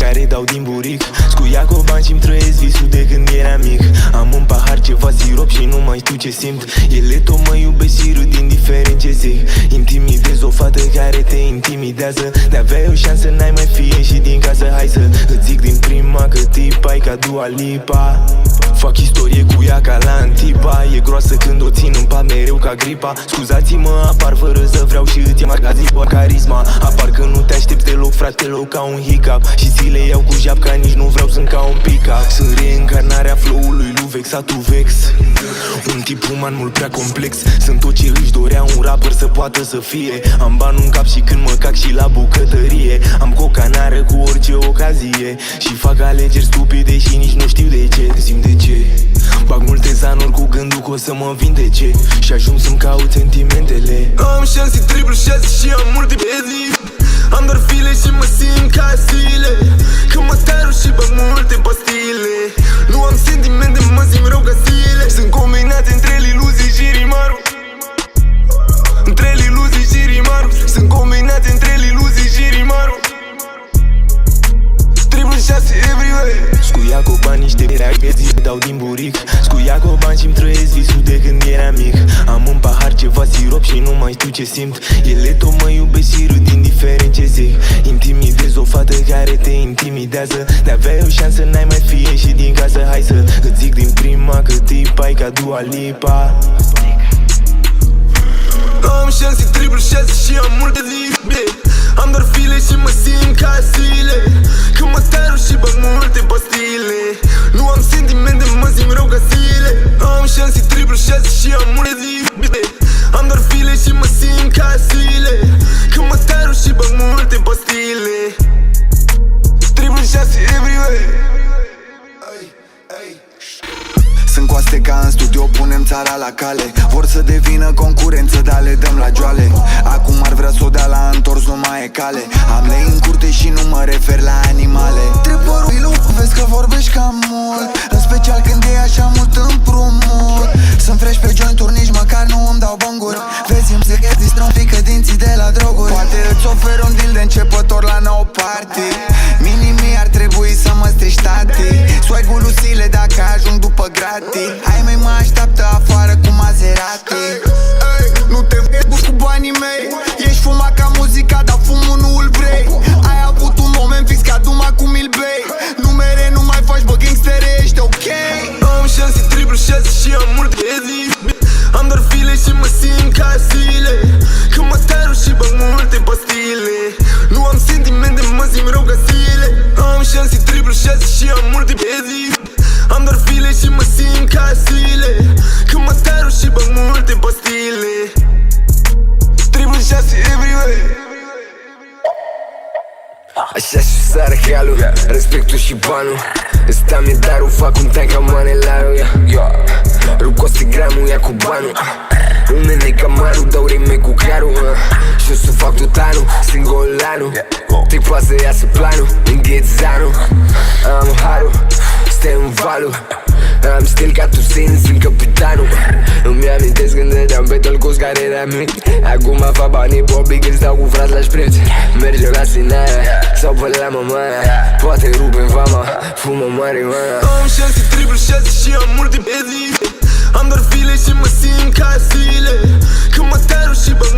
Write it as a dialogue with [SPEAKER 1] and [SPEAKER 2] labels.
[SPEAKER 1] care dau din buric. Scuia cu bani și-mi trăiesc visul de când eram mic. Am în pahar ceva sirop și nu mai știu ce simt. Ele tot mă iubesc și râd indiferent ce zic. Intimidez o fată care te intimidează. De-aveai o șansă, n-ai mai fie și din casă. Hai să îți zic din prima că tipa-i ca Dua Lipa. Fac istorie cu ea ca la Antipa. E groasă când o țin în pat mereu ca gripa. Scuzați-mă, apar fără să vreau și îți ia magazin pe carisma. Apar că nu te aștepți deloc, fratelor, ca un hiccup. Și zi le iau cu japca, nici nu vreau, sunt ca un pick-up. Sunt reîncarnarea flow-ului lui Vexatul Vex. Un tip uman mult prea complex. Sunt tot ce își dorea un rapper să poată să fie. Am bani în cap și când mă cac și la bucătărie. Am cocanară cu orice ocazie. Și fac alegeri stupide și nici nu știu de ce. Simt de ce. Bag multe zanuri cu gândul că o să mă vindece. Și ajung să-mi caut sentimentele.
[SPEAKER 2] Am șanse triple 6 și am multe bezi. Am doar file și mă simt ca zile. Că mă taru și bag multe pastile. Nu am sentimente, mă simt rău ca zile. Sunt combinate între iluzii și rimarul. Între iluzii și rimarul. Sunt combinate între iluzii și rimarul. Triple 6 everywhere.
[SPEAKER 1] Scuia cu bani niște reacții dau din buric. Scuia cu bani și-mi trăiesc visul de când eram mic. Am în pahar ceva sirop și nu mai știu ce simt. Ele tot mă iubesc și râd indiferent ce zic. Intimidez o fată care te intimidează. De-aveai o șansă, n-ai mai fie și din casă. Hai să îți zic din prima că tipa-i ca Dua Lipa.
[SPEAKER 2] Am șanse triple 6 și am multe zile. Am doar file și mă simt ca zile. Că mă taru și bag multe pastile. Nu am sentimente, mă simt rău ca zile. Am șanse triple 6 și am multe zile. Am doar file și mă simt ca zile. Că mă taru și bag multe pastile. Triple 6 everywhere.
[SPEAKER 3] Sunt coaste ca în studio, punem țara la cale. Vor să devină concurență, dar le dăm la joale. Acum ar vrea să o dea la întors, nu mai e cale. Am lei în curte și nu mă refer la animale. Trepărul, vezi că vorbești cam mult. În special când e așa mult împrumut. Sunt fresh pe jointuri, nici măcar nu îmi dau bonguri. Vezi-mi zic că distră un pică dinții de la droguri. Poate îți ofer un deal de începător la nou party. Minimii ar trebui să mă strici tati. Swag-ul Lucile dacă ajung după gratis. Hai mai mă așteaptă afară cu Maserati. Nu te vezi cu banii mei. Ești fumat ca muzica, dar fumul nu îl vrei. Ai avut un moment fix ca Duma cu Milbei. Numere nu mai faci, bă gangstere, ești ok.
[SPEAKER 2] Am șanse triple 6 și am multe bezi. Am doar file și mă simt ca zile. Că mă taru și bag multe pastile. Nu am sentimente, mă simt rău ca zile. Am șanse triple 6 și am multe bezi. Am doar file și mă simt ca zile. Că mă taru și bag multe pastile. Triple 6 everywhere.
[SPEAKER 4] Așa și sară halul, respectul și banul. Ăsta mi-e darul, fac un tank ca manelarul. Rup coste gramul, ia cu banul. Un mene Camaro, dau rime cu carul. Și o să fac tot anul, singur anul. Te poate să iasă planul, îngheți anul. Am harul, stai în valul. Am stil ca tu simți, sunt capitanul. Îmi amintesc când dădeam pe tălcos care era mic. Acum fac banii bobi când stau cu frați la șpriț. Merge la Sinaia sau pe la Mamaia. Poate rupem fama, fumă marihuana.
[SPEAKER 2] Am șanse triple 6 și am multe bezi. Am doar file și mă simt ca zile. Că mă taru și bag